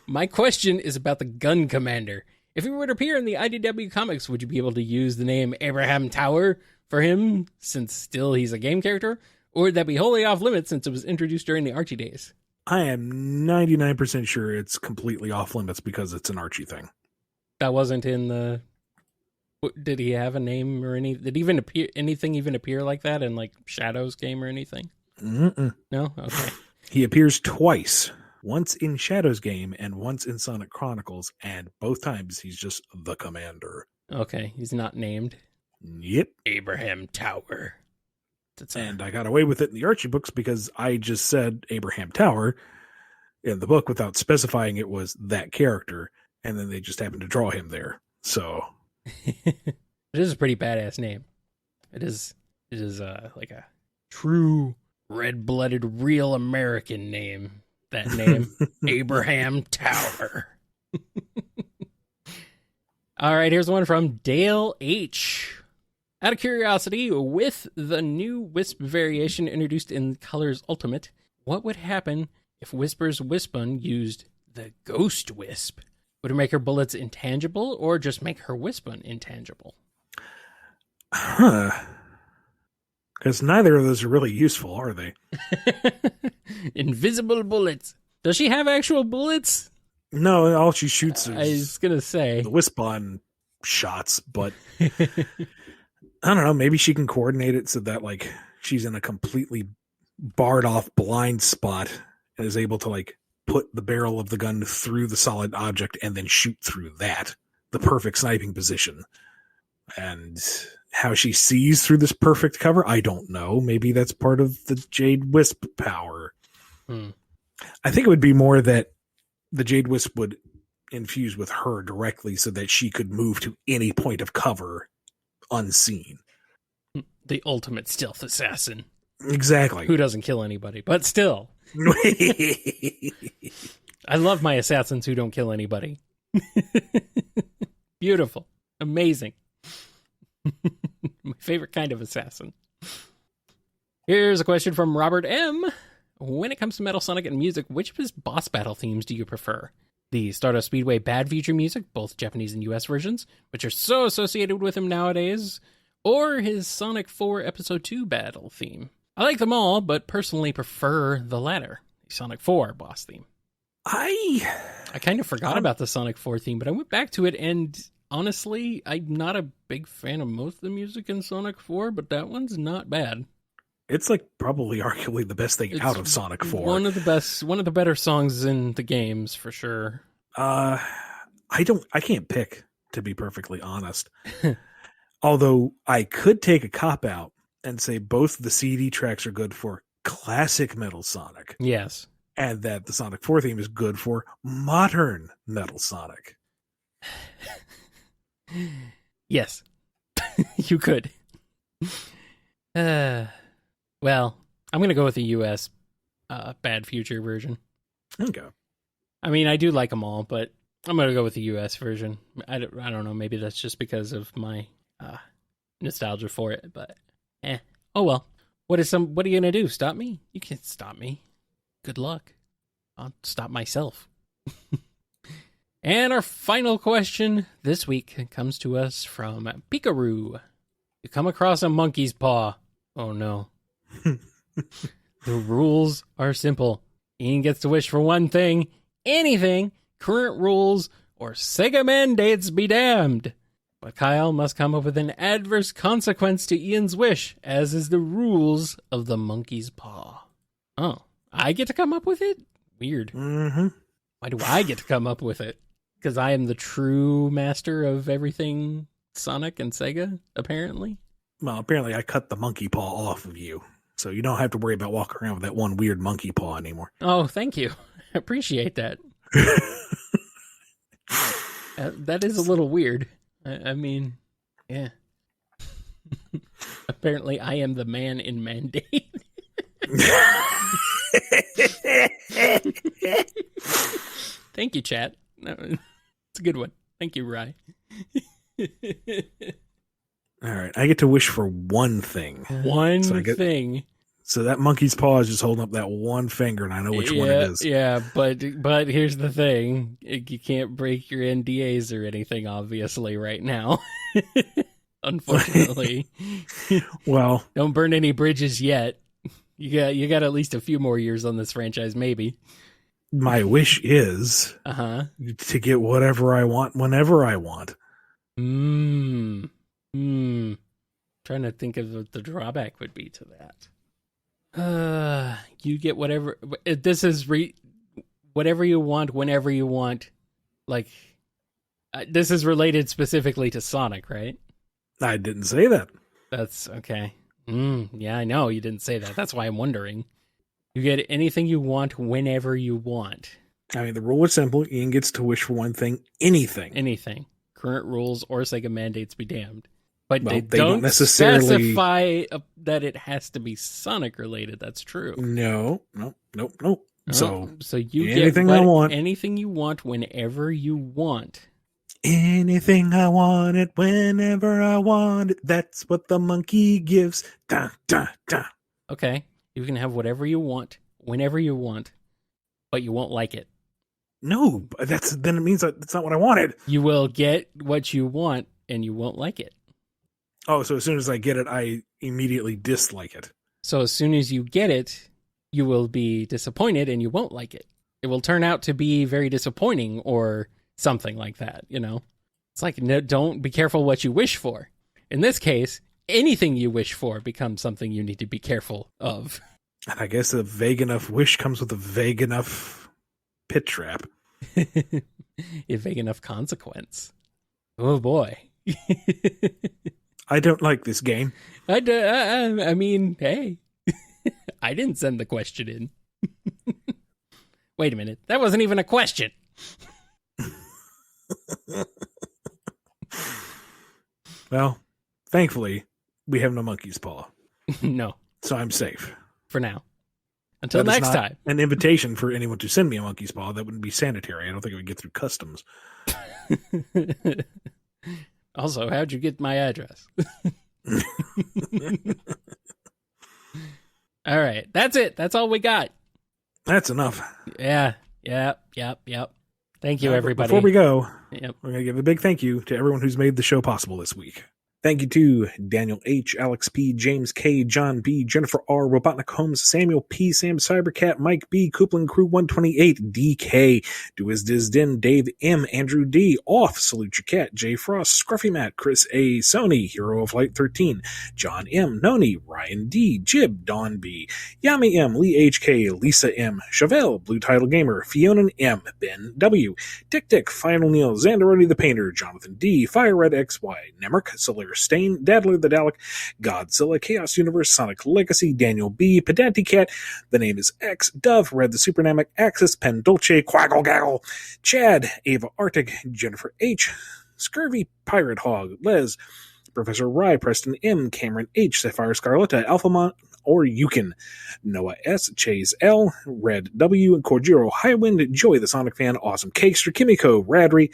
My question is about the Gun Commander. If he were to appear in the IDW comics, would you be able to use the name Abraham Tower for him, since still he's a game character? Or would that be wholly off limits since it was introduced during the Archie days? I am 99% sure it's completely off limits because it's an Archie thing. That wasn't in the... Did he have a name or any? Did even anything even appear like that in like Shadow's game or anything? Mm-mm. No? Okay. He appears twice. Once in Shadow's game and once in Sonic Chronicles, and both times he's just the commander. Okay, he's not named. Yep. Abraham Tower. And I got away with it in the Archie books because I just said Abraham Tower in the book without specifying it was that character, and then they just happened to draw him there. So... It is a pretty badass name. It is like a true red-blooded real American name. That name, Abraham Tower. All right, here's one from Dale H. Out of curiosity, with the new Wisp variation introduced in Colors Ultimate, what would happen if Whisper's Wispun used the Ghost Wisp? Would it make her bullets intangible, or just make her Wispun intangible? Huh. Because neither of those are really useful, are they? Invisible bullets. Does she have actual bullets? No, all she shoots is... I was going to say... the Wispun shots, but... I don't know, maybe she can coordinate it so that, like, she's in a completely barred-off blind spot and is able to, like, put the barrel of the gun through the solid object and then shoot through that. The perfect sniping position. And how she sees through this perfect cover, I don't know. Maybe that's part of the Jade Wisp power. I think it would be more that the Jade Wisp would infuse with her directly so that she could move to any point of cover unseen. The ultimate stealth assassin. Exactly. Who doesn't kill anybody, but still. I love my assassins who don't kill anybody. Beautiful. Amazing. My favorite kind of assassin. Here's a question from Robert M. When it comes to Metal Sonic and music, which of his boss battle themes do you prefer? The Stardust Speedway Bad Future music, both Japanese and US versions, which are so associated with him nowadays, or his Sonic 4 Episode 2 battle theme? I like them all, but personally prefer the latter, the Sonic 4 boss theme. I kind of forgot about the Sonic 4 theme, but I went back to it, and honestly, I'm not a big fan of most of the music in Sonic 4, but that one's not bad. It's like probably arguably the best thing out of Sonic 4. One of the better songs in the games, for sure. I can't pick, to be perfectly honest. Although I could take a cop-out and say both the CD tracks are good for classic Metal Sonic. Yes. And that the Sonic 4 theme is good for modern Metal Sonic. Yes. You could. Well, I'm going to go with the US Bad Future version. Okay. I mean, I do like them all, but I'm going to go with the US version. I don't know. Maybe that's just because of my nostalgia for it, but oh well. What are you going to do? Stop me? You can't stop me. Good luck. I'll stop myself. And our final question this week comes to us from Pikaru. You come across a monkey's paw. Oh no. The rules are simple. Ian gets to wish for one thing, anything, current rules, or Sega mandates be damned. But Kyle must come up with an adverse consequence to Ian's wish, as is the rules of the monkey's paw. Oh, I get to come up with it? Weird. Mm-hmm. Why do I get to come up with it? Because I am the true master of everything Sonic and Sega, apparently? Well, apparently I cut the monkey paw off of you, so you don't have to worry about walking around with that one weird monkey paw anymore. Oh, thank you. I appreciate that. That is a little weird. I mean, yeah. Apparently I am the man in mandate. Thank you, chat. It's a good one. Thank you, Rye. All right, I get to wish for one thing. One thing. So that monkey's paw is just holding up that one finger, and I know which one it is. Yeah, but here's the thing. You can't break your NDAs or anything, obviously, right now. Unfortunately. Well, don't burn any bridges yet. You got at least a few more years on this franchise, maybe. My wish is to get whatever I want whenever I want. Trying to think of what the drawback would be to that. You get whatever. This is whatever you want whenever you want. Like, this is related specifically to Sonic, right? I didn't say that. That's okay. Yeah, I know you didn't say that. That's why I'm wondering. You get anything you want whenever you want. I mean, the rule is simple. Ian gets to wish for one thing, anything. Anything. Current rules or Sega mandates be damned. But well, they don't necessarily specify that it has to be Sonic related. That's true. No. So you anything get I want. Anything you want whenever you want. Anything I want it whenever I want it. That's what the monkey gives. Da, da, da. Okay. You can have whatever you want whenever you want, but you won't like it. No, then it means that's not what I wanted. You will get what you want and you won't like it. Oh, so as soon as I get it, I immediately dislike it. So as soon as you get it, you will be disappointed and you won't like it. It will turn out to be very disappointing or something like that, you know? It's like, no, don't be careful what you wish for. In this case, anything you wish for becomes something you need to be careful of. And I guess a vague enough wish comes with a vague enough pit trap. A vague enough consequence. Oh boy. I don't like this game. I mean, hey, I didn't send the question in. Wait a minute. That wasn't even a question. Well, thankfully, we have no monkey's paw. No. So I'm safe. For now. Until next time. An invitation for anyone to send me a monkey's paw. That wouldn't be sanitary. I don't think it would get through customs. Also, how'd you get my address? All right. That's it. That's all we got. That's enough. Yeah. Yep. Thank you, everybody. Before we go, we're going to give a big thank you to everyone who's made the show possible this week. Thank you to Daniel H., Alex P., James K., John B., Jennifer R., Robotnik Holmes, Samuel P., Sam Cybercat, Mike B., Coupland Crew 128, DK, Diz Din, Dave M., Andrew D., Off, Salute Your Cat, Jay Frost, Scruffy Matt, Chris A., Sony, Hero of Light 13, John M., Noni, Ryan D., Jib, Don B., Yami M., Lee HK, Lisa M., Chevelle, Blue Title Gamer, Fiona M., Ben W., Dick, Final Neil, Xanderoni the Painter, Jonathan D., Fire Red XY, Nemric, Solar Stain, Dadler the Dalek, Godzilla, Chaos Universe, Sonic Legacy, Daniel B., Pedanti Cat, The Name is X, Dove, Red the Supernamic, Axis, Pen Dolce, Quaggle Gaggle, Chad, Ava Arctic, Jennifer H., Scurvy Pirate Hog, Les, Professor Rye, Preston M., Cameron H., Sapphire Scarletta, Alphamont, or Yukon, Noah S., Chase L., Red W., Corjiro Highwind, Joey the Sonic Fan, Awesome Cakester, Kimiko, Radry,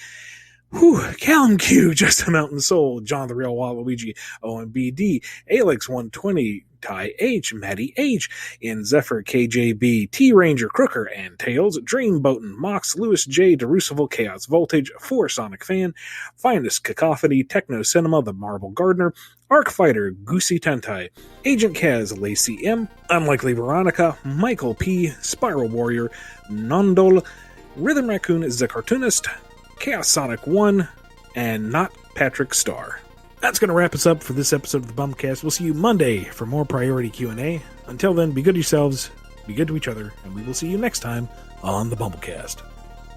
Callum Q, Just a Mountain Soul, John the Real Waluigi, OMBD, Alex120, Ty H, Maddie H, In Zephyr, KJB, T Ranger, Crooker, and Tails, Dream Boatin, Mox, Lewis J, Derucible, Chaos Voltage, 4 Sonic Fan, Finest Cacophony, Techno Cinema, The Marble Gardener, Arc Fighter, Goosey Tentai, Agent Kaz, Lacey M, Unlikely Veronica, Michael P, Spiral Warrior, Nondol, Rhythm Raccoon is the cartoonist, Chaos Sonic 1, and Not Patrick Starr. That's going to wrap us up for this episode of the BumbleKast. We'll see you Monday for more Priority Q&A. Until then, be good to yourselves, be good to each other, and we will see you next time on the BumbleKast.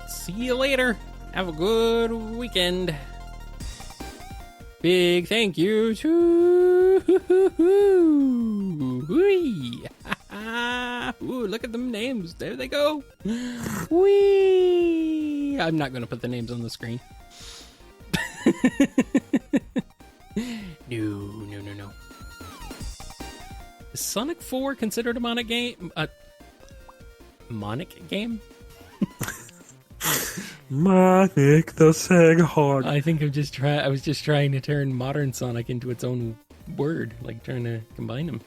See you later. Have a good weekend. Big thank you to... Ooh, look at them names. There they go. Whee! I'm not going to put the names on the screen. No. Is Sonic 4 considered a Monic game? Monic game? Monic the Seghog. I think I was just trying to turn modern Sonic into its own word, like trying to combine them.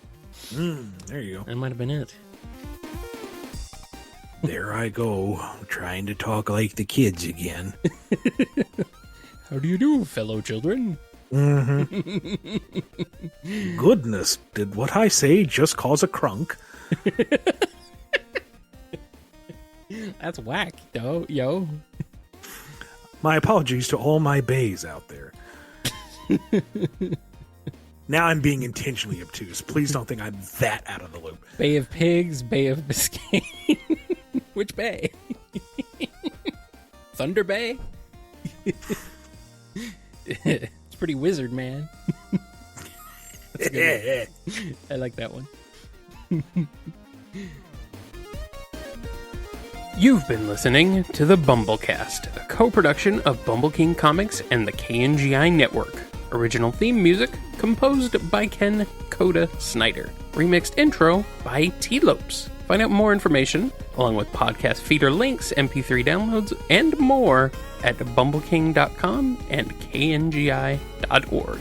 There you go. That might have been it. There I go, trying to talk like the kids again. How do you do, fellow children? Mm-hmm. Goodness, did what I say just cause a crunk? That's whack, though, yo. My apologies to all my bays out there. Now I'm being intentionally obtuse. Please don't think I'm that out of the loop. Bay of Pigs, Bay of Biscayne. Which bay? Thunder Bay? It's pretty wizard, man. That's a good one. I like that one. You've been listening to the BumbleKast, a co-production of Bumble King Comics and the KNGI Network. Original theme music composed by Ken Coda Snyder. Remixed intro by T-Lopes. Find out more information, along with podcast feeder links, MP3 downloads, and more at bumbleking.com and kngi.org.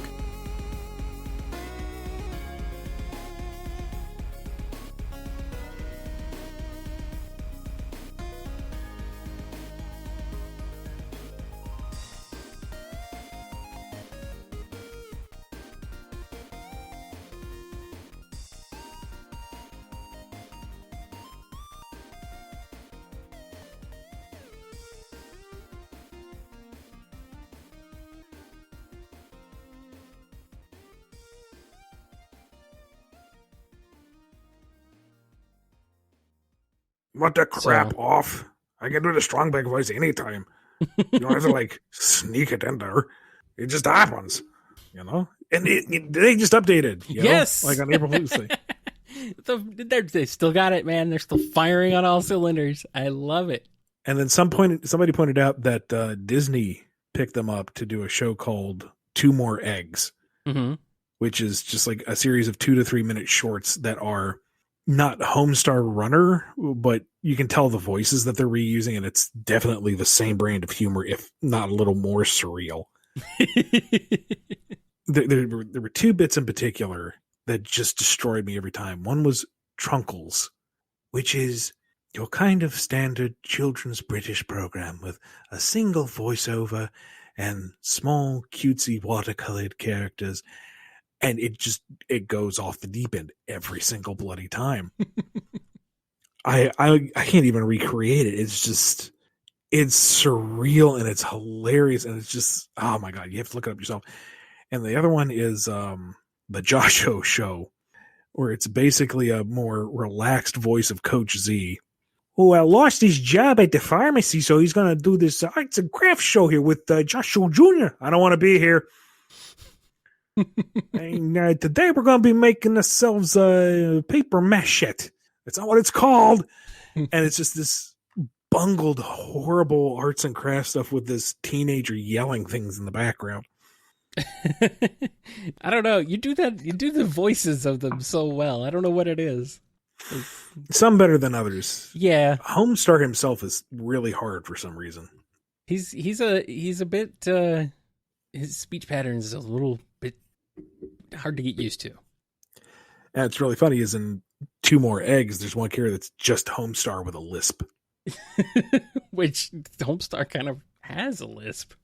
What the crap off? I can do the strong back voice anytime. You don't have to sneak it in there. It just happens, And they just updated. Yes, on April Fool's Day. They still got it, man. They're still firing on all cylinders. I love it. And then somebody pointed out that Disney picked them up to do a show called Two More Eggs, which is just like a series of 2 to 3 minute shorts that are not Homestar Runner, but you can tell the voices that they're reusing, and it's definitely the same brand of humor, if not a little more surreal. There were two bits in particular that just destroyed me every time. One was Trunkles, which is your kind of standard children's British program with a single voiceover and small, cutesy, watercolored characters. And it goes off the deep end every single bloody time. I can't even recreate it. It's surreal and it's hilarious and it's just, oh my God, you have to look it up yourself. And the other one is the Josho Show, where it's basically a more relaxed voice of Coach Z. Oh, I lost his job at the pharmacy, so he's going to do this arts and crafts show here with Joshua Jr. I don't want to be here. And today we're going to be making ourselves paper mache. That's not what it's called. And it's just this bungled, horrible arts and crafts stuff with this teenager yelling things in the background. I don't know. You do that. You do the voices of them so well. I don't know what it is. Some better than others. Yeah. Homestar himself is really hard for some reason. He's a bit his speech patterns is a little bit hard to get used to. And it's really funny is in Two More Eggs, there's one character that's just Homestar with a lisp. Which Homestar kind of has a lisp.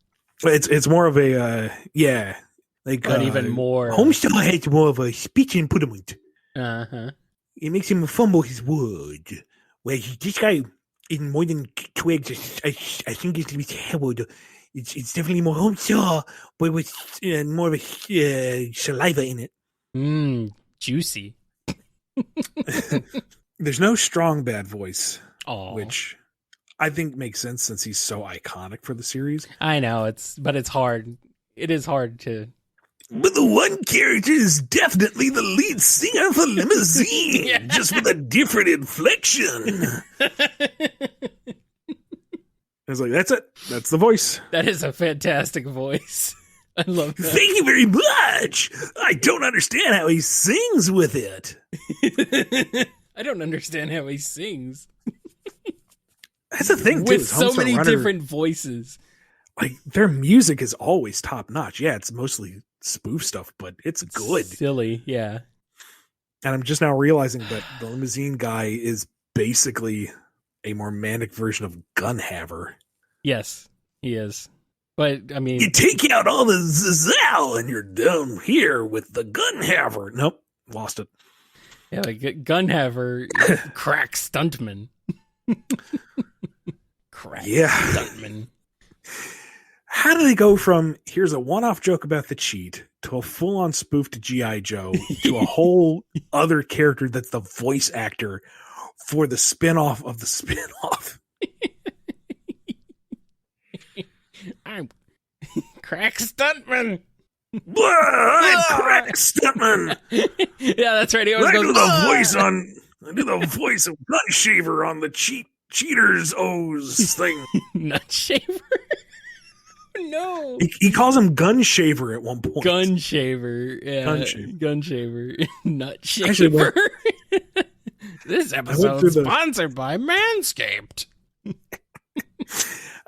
It's more of a like But even more Homestar has more of a speech impediment. Uh-huh. It makes him fumble his words. Whereas this guy in more than two eggs, I think it's Howard. It's definitely more Homestar, but with more of a saliva in it. Juicy. There's no strong bad voice, Oh, which I think makes sense since he's so iconic for the series. I know it's hard. It is hard to. But the one character is definitely the lead singer for Limousine, Yeah. just with a different inflection. I was like, that's it. That's the voice. That is a fantastic voice. I love that. Thank you very much. I don't understand how he sings with it. I don't understand how he sings That's the thing, too. with is so Homestar many Runner, different voices. like, their music is always top notch. Yeah, it's mostly spoof stuff, but it's good. Silly, yeah. And I'm just now realizing that the Limousine guy is basically a more manic version of Gunhaver. Yes, he is. But I mean, You take out all the zazzle and you're down here with the Gunhaver. Nope, lost it. yeah, like Gunhaver, crack stuntman. Crack stuntman. How do they go from here's a one-off joke about the cheat to a full-on spoof to G.I. Joe to a whole other character that's the voice actor for the spin-off of the spin-off? I'm crack stuntman. Blah, I'm Crack Stuntman. Yeah, that's right. He always I goes, do the voice of Gunshaver on the cheaters O's thing. Nut shaver. No. He calls him Gunshaver at one point. Gun shaver. Yeah. Gunshaver. Gun shaver. Nut Actually, shaver. This episode is through sponsored by Manscaped.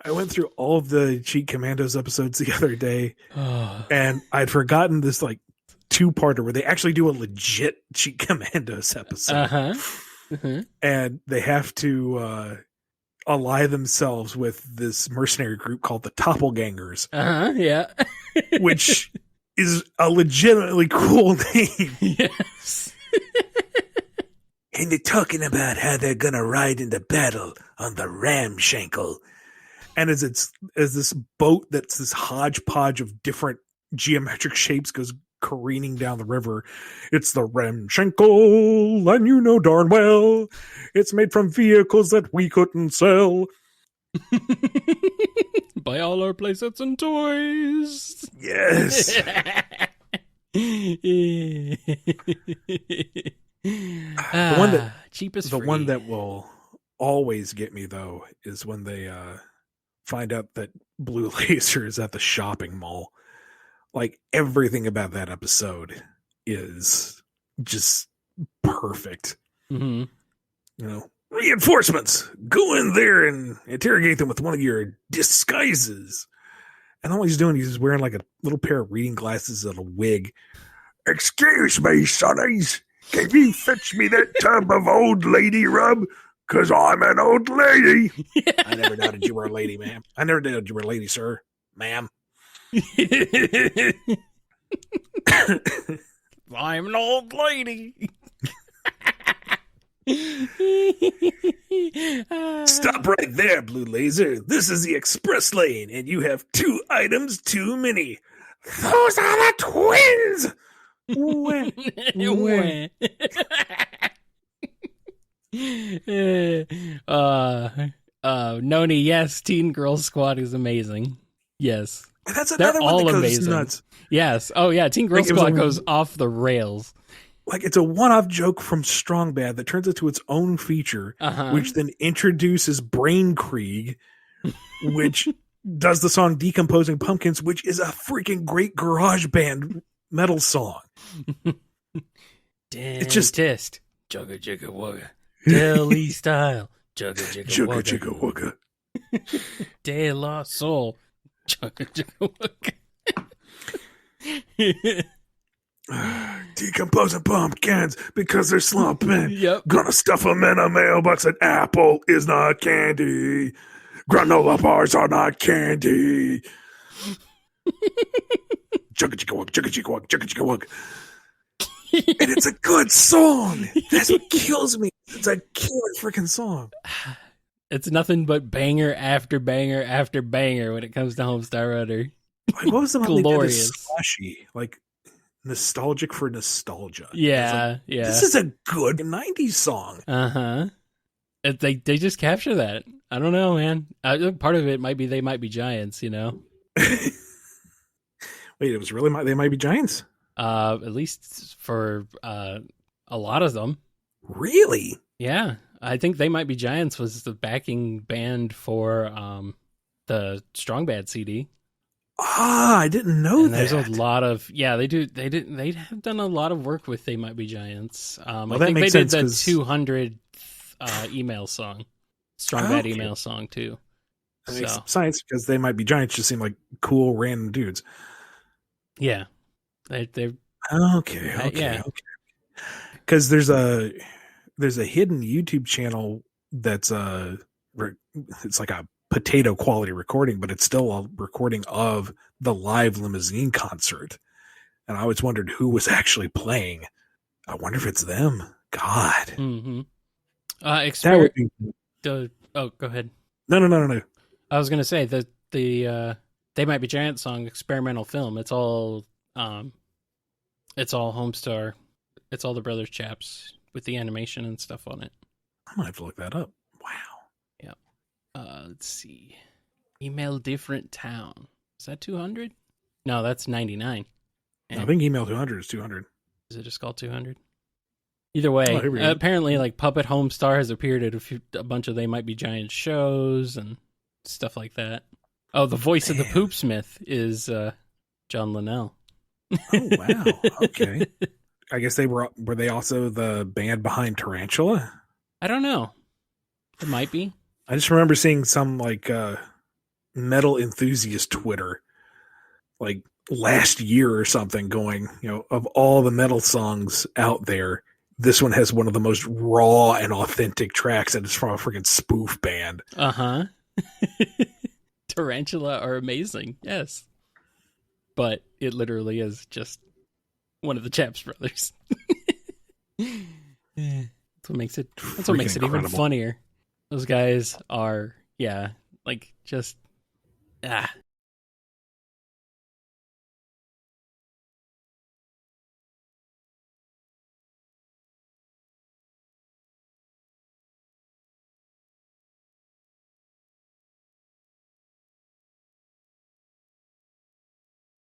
I went through all of the Cheat Commandos episodes the other day, and I'd forgotten this like two-parter where they actually do a legit Cheat Commandos episode. Uh-huh. Uh-huh. And they have to ally themselves with this mercenary group called the Topplegangers, Uh-huh. Yeah. which is a legitimately cool name. Yes. And they're talking about how they're gonna ride into battle on the Ramshankle. And as this boat that's this hodgepodge of different geometric shapes goes careening down the river, it's the Ramshankle, and you know darn well it's made from vehicles that we couldn't sell. Buy all our playsets and toys. Yes. Cheapest The free. one that will always get me though is when they find out that Blue Laser is at the shopping mall. Like everything about that episode is just perfect. Mm-hmm. You know, reinforcements. Go in there and interrogate them with one of your disguises. And all he's doing, he's just wearing like a little pair of reading glasses and a wig. Excuse me, sonnies. Can you fetch me that tub of old lady rub? Because I'm an old lady. I never doubted you were a lady, ma'am. I never doubted you were a lady, sir. Ma'am. I'm an old lady. Stop right there, Blue Laser. This is the express lane, and you have 2 items too many. Those are the twins! Noni, yes, Teen Girl Squad is amazing. Yes. That's They're another one all that goes amazing. nuts. Yes. Oh, yeah, Teen Girl Like, it was Squad a- goes off the rails. Like, it's a one-off joke from Strong Bad that turns into its own feature, Uh-huh. which then introduces Brain Krieg, which does the song Decomposing Pumpkins, which is a freaking great garage band metal song. It's just- Dentist. Jugga jugga wugga. Deli style. Jugga jugga Chugga wugga. chugga wugga. De La Soul. Decomposing pumpkins because they're slumping. Yep. Gonna stuff them in a mailbox. An apple is not candy. Granola bars are not candy. Chugga chugga wug, chugga chugga wug, chugga chugga wug. And it's a good song. That's what kills me. It's a killer freaking song. It's nothing but banger after banger after banger when it comes to Homestar Runner. Like, what was the one Glorious. they did this slashy? Like, nostalgic for nostalgia. Yeah, like, yeah. This is a good 90s song. Uh-huh. They just capture that. I don't know, man. Part of it might be They Might Be Giants, you know? Wait, it was really They Might Be Giants? At least for a lot of them. Really? Yeah. I think They Might Be Giants was the backing band for the Strong Bad CD. Ah, I didn't know And that. there's a lot of they have done a lot of work with They Might Be Giants. I that think they makes did sense, the 'cause- 200th email song. Strong Bad Okay. email song too. That makes So sense because They Might Be Giants just seem like cool random dudes. yeah. They're Okay. yeah. Because there's a hidden YouTube channel that's it's like a potato quality recording, but it's still a recording of the live limousine concert. And I always wondered who was actually playing. I wonder if it's them. God. Mm-hmm. That would be... go ahead. No. I was gonna say the They Might Be Giant song, experimental film. It's all Homestar. It's all the Brothers Chaps with the animation and stuff on it. I might have to look that up. Wow. Let's see. Email different town. Is that 200? No, that's 99. I think Email 200 is 200. Is it just called 200? Either way, Oh, here we go. apparently, like Puppet Homestar has appeared at a bunch of They Might Be Giant shows and stuff like that. Oh, the voice of the Poopsmith is John Linnell. Oh wow. Okay. I guess were they also the band behind Tarantula? I don't know. It might be. I just remember seeing some like metal enthusiast Twitter like last year or something going, of all the metal songs out there, this one has one of the most raw and authentic tracks, and it's from a freaking spoof band. Uh-huh. Tarantula are amazing, yes. But it literally is just one of the Chaps brothers. That's what makes it even incredible. funnier. Those guys are, yeah, like just